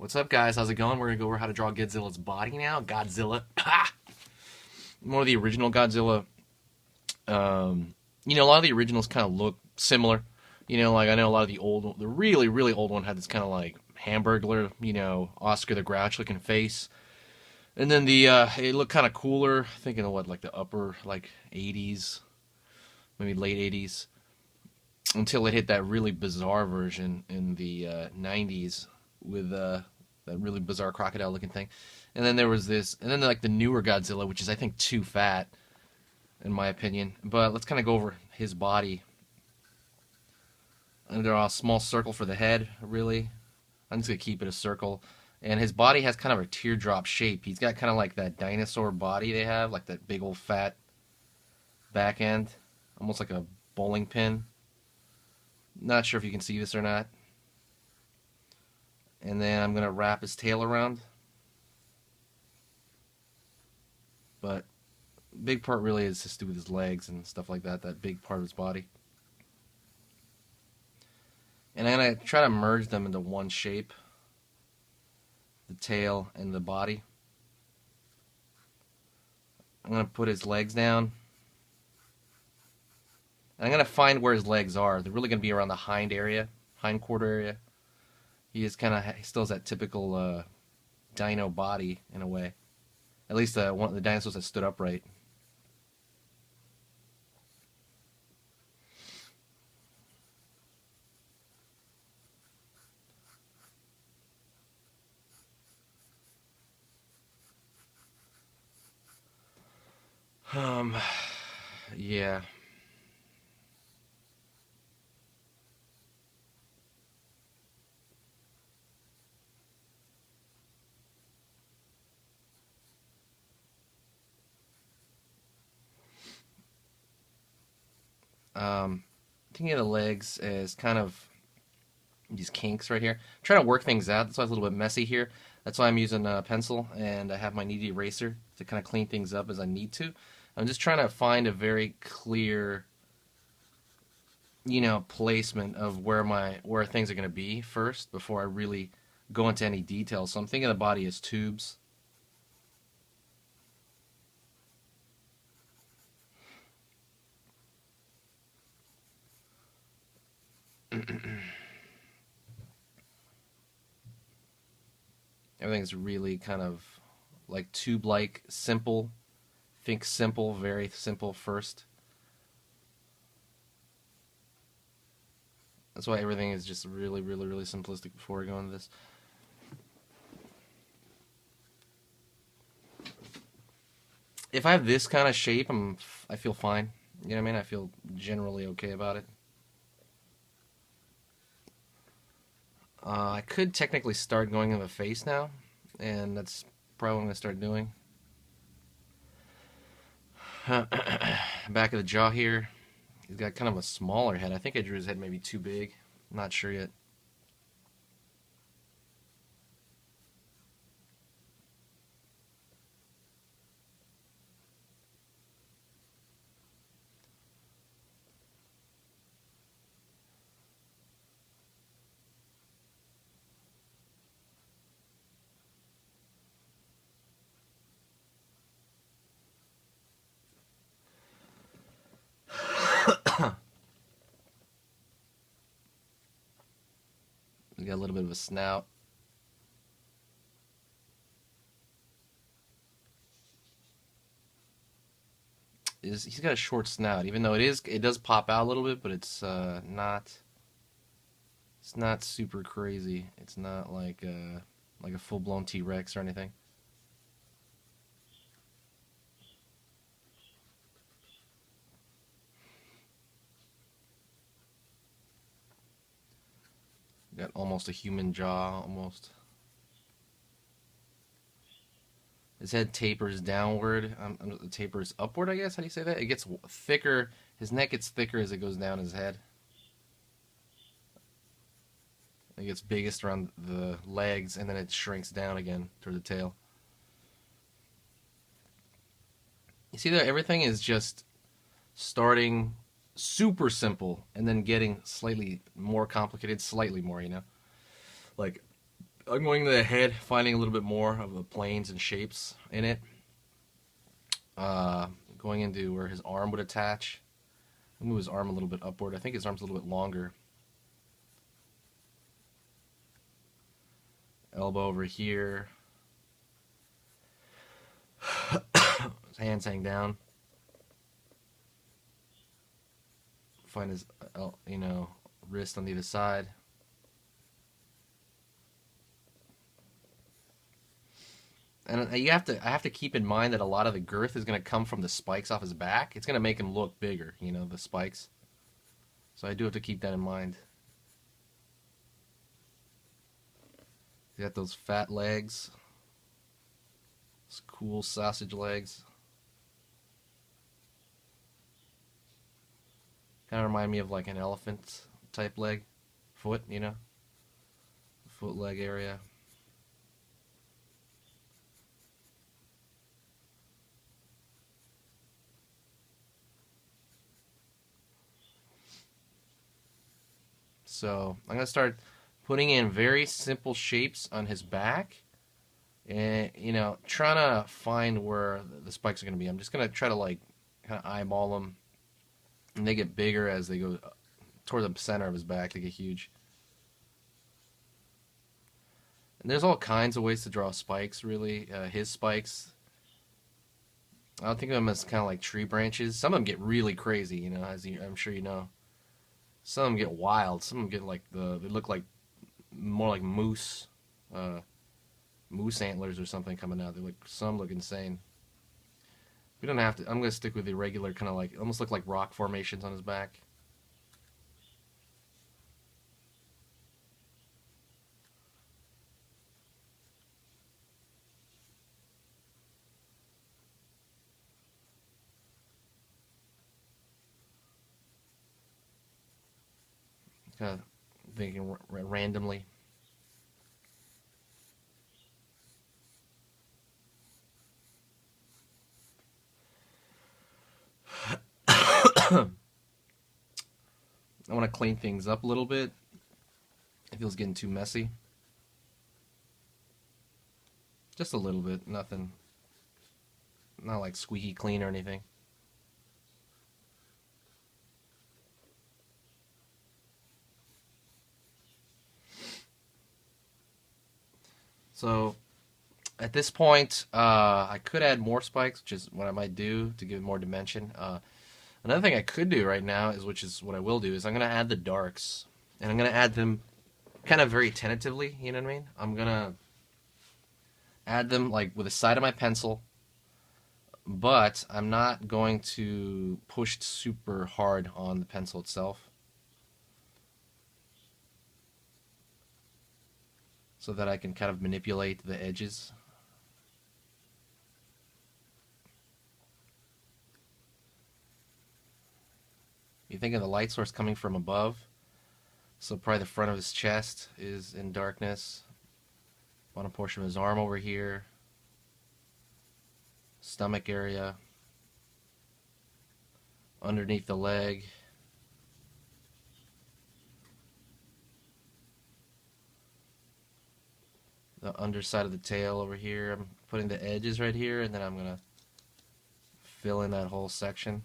What's up, guys? How's it going? We're gonna go over how to draw Godzilla's body now. Godzilla. More of the original Godzilla. A lot of the originals kind of look similar. Like I know a lot of the really, really old one had this kind of like Hamburglar, Oscar the Grouch looking face. And then it looked kind of cooler. Thinking of what, like the upper, like 80s, maybe late 80s. Until it hit that really bizarre version in the 90s with that really bizarre crocodile looking thing. And then there was this, and then like the newer Godzilla, which is I think too fat, in my opinion. But let's kind of go over his body. And draw a small circle for the head, really. I'm just going to keep it a circle. And his body has kind of a teardrop shape. He's got kind of like that dinosaur body they have, like that big old fat back end. Almost like a bowling pin. Not sure if you can see this or not. And then I'm going to wrap his tail around. But big part really is just to do with his legs and stuff like that. That big part of his body. And I'm going to try to merge them into one shape. The tail and the body. I'm going to put his legs down. And I'm going to find where his legs are. They're really going to be around the hind quarter area. He still has that typical dino body in a way. At least one of the dinosaurs that stood upright. Yeah. Thinking of the legs as kind of these kinks right here. I'm trying to work things out. That's why it's a little bit messy here. That's why I'm using a pencil, and I have my kneaded eraser to kind of clean things up as I need to. I'm just trying to find a very clear, placement of where things are going to be first before I really go into any details. So I'm thinking of the body as tubes. Everything's really kind of like tube-like, simple. Think simple, very simple first. That's why everything is just really, really, really simplistic before I go into this. If I have this kind of shape, I feel fine. You know what I mean? I feel generally okay about it. I could technically start going in the face now, and that's probably what I'm going to start doing. Back of the jaw here. He's got kind of a smaller head. I think I drew his head maybe too big. I'm not sure yet. He's got a little bit of a snout. He's got a short snout, even though it does pop out a little bit, but it's not super crazy. It's not like a full-blown T-Rex or anything. Got almost a human jaw, almost. His head tapers downward. Tapers upward, I guess. How do you say that? It gets thicker. His neck gets thicker as it goes down his head. It gets biggest around the legs, and then it shrinks down again toward the tail. You see that everything is just starting super simple and then getting slightly more complicated, slightly more, Like, I'm going to the head, finding a little bit more of the planes and shapes in it. Going into where his arm would attach. I'll move his arm a little bit upward. I think his arm's a little bit longer. Elbow over here. His hands hang down. Find his, wrist on either side. And I have to keep in mind that a lot of the girth is going to come from the spikes off his back. It's going to make him look bigger, the spikes. So I do have to keep that in mind. He's got those fat legs. Those cool sausage legs. Kind of remind me of like an elephant type leg. Foot, foot leg area. So I'm going to start putting in very simple shapes on his back and, trying to find where the spikes are going to be. I'm just going to try to like kind of eyeball them, and they get bigger as they go toward the center of his back. They get huge. And there's all kinds of ways to draw spikes, really. His spikes, I think of them as kind of like tree branches. Some of them get really crazy, I'm sure you know. Some of them get wild. Some of them get like they look like more like moose antlers or something coming out. Some look insane. We don't have to. I'm gonna stick with the regular kind of like almost look like rock formations on his back. Kind of thinking randomly. I want to clean things up a little bit. It feels getting too messy. Just a little bit, nothing. Not like squeaky clean or anything. So at this point, I could add more spikes, which is what I might do to give more dimension. Another thing I could do right now which is what I will do, is I'm going to add the darks. And I'm going to add them kind of very tentatively, you know what I mean? I'm going to add them like with the side of my pencil, but I'm not going to push super hard on the pencil itself, so that I can kind of manipulate the edges. You think of the light source coming from above, so probably the front of his chest is in darkness. Bottom portion of his arm over here. Stomach area. Underneath the leg. The underside of the tail over here. I'm putting the edges right here, and then I'm going to fill in that whole section.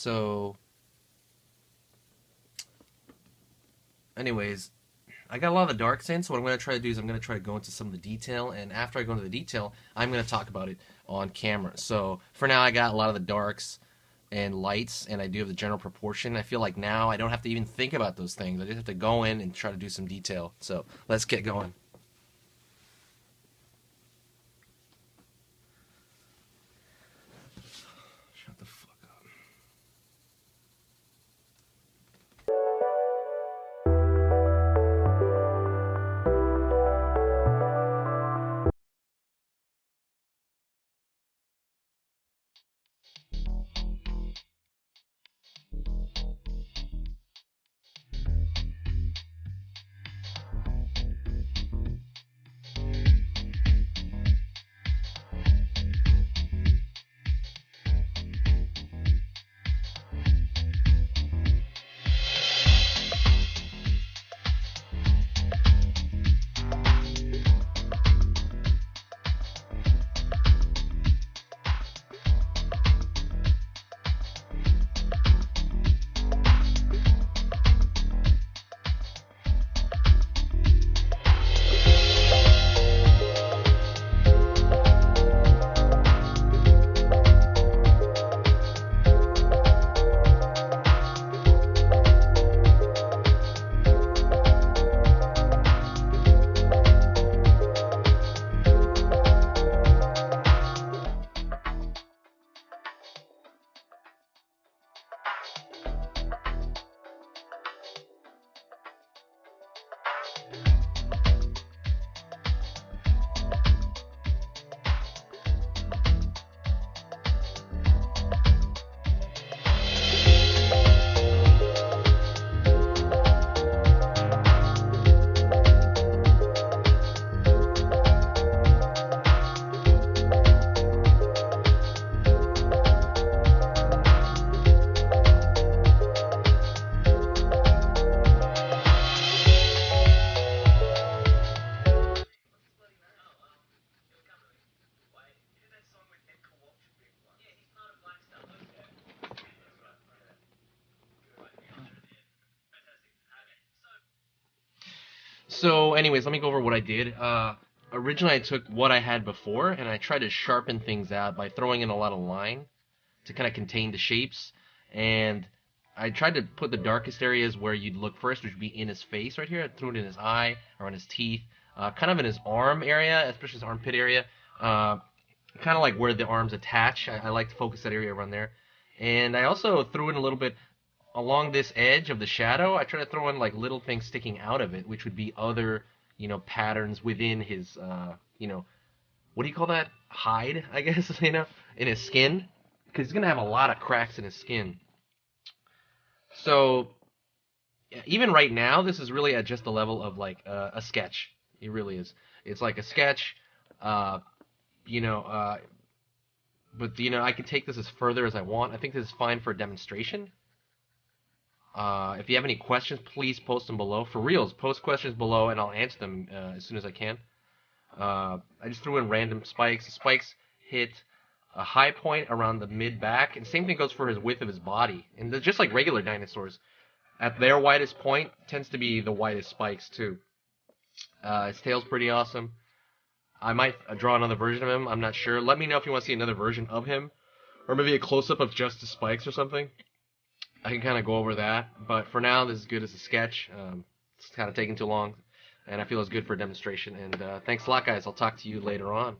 So, anyways, I got a lot of the darks in, so what I'm going to try to do is I'm going to try to go into some of the detail, and after I go into the detail, I'm going to talk about it on camera. So for now, I got a lot of the darks and lights, and I do have the general proportion. I feel like now I don't have to even think about those things. I just have to go in and try to do some detail. So let's get going. Shut the fuck up. So, anyways, let me go over what I did. Originally, I took what I had before and I tried to sharpen things out by throwing in a lot of line to kind of contain the shapes. And I tried to put the darkest areas where you'd look first, which would be in his face right here. I threw it in his eye or in his teeth, kind of in his arm area, especially his armpit area, kind of like where the arms attach. I like to focus that area around there. And I also threw in a little bit along this edge of the shadow. I try to throw in like little things sticking out of it, which would be other, patterns within his, what do you call that? Hide, I guess, in his skin, because he's gonna have a lot of cracks in his skin. So yeah, even right now, this is really at just the level of like a sketch. It really is. It's like a sketch, uh, you know, uh, but I can take this as further as I want. I think this is fine for a demonstration. If you have any questions, please post them below. For reals, post questions below, and I'll answer them as soon as I can. I just threw in random spikes. The spikes hit a high point around the mid back, and same thing goes for his width of his body. And just like regular dinosaurs, at their widest point tends to be the widest spikes too. His tail's pretty awesome. I might draw another version of him. I'm not sure. Let me know if you want to see another version of him, or maybe a close up of just the spikes or something. I can kind of go over that, but for now, this is good as a sketch. It's kind of taking too long, and I feel it's good for a demonstration. And thanks a lot, guys. I'll talk to you later on.